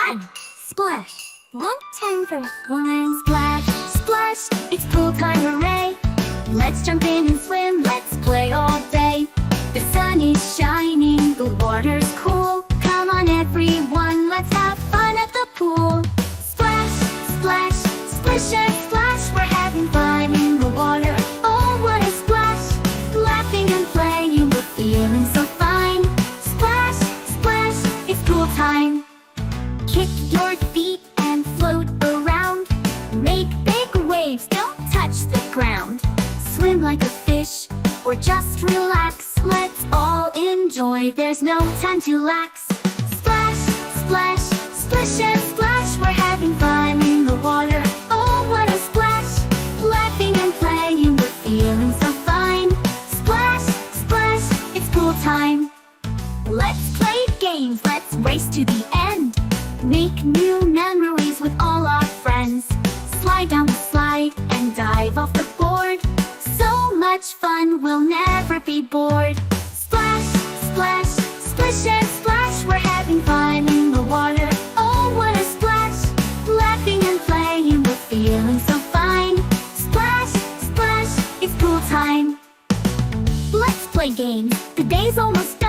1. Splash. 1 time for 1. Splash, splash, it's pool time, hooray! Let's jump in and swim, let's play all day. The sun is shining, the water's cool. Come on everyone, let's have fun at the pool. Splash, splash, splish and splash, we're having fun in the water. Oh, what a splash! Laughing and playing, we're feeling so fine. Splash, splash, it's pool time. Kick your feet and float around. Make big waves, don't touch the ground. Swim like a fish, or just relax. Let's all enjoy, there's no time to lax. Splash, splash, splish and splash, we're having fun in the water. Oh, what a splash! Laughing and playing, we're feeling so fine. Splash, splash, it's pool time. Let's play games, let's race to the end. Make new memories with all our friends. Slide down the slide and dive off the board. So much fun, we'll never be bored. Splash, splash, splish and splash, we're having fun in the water. Oh, what a splash! Laughing and playing, we're feeling so fine. Splash, splash, it's pool time. Let's play games, the day's almost done.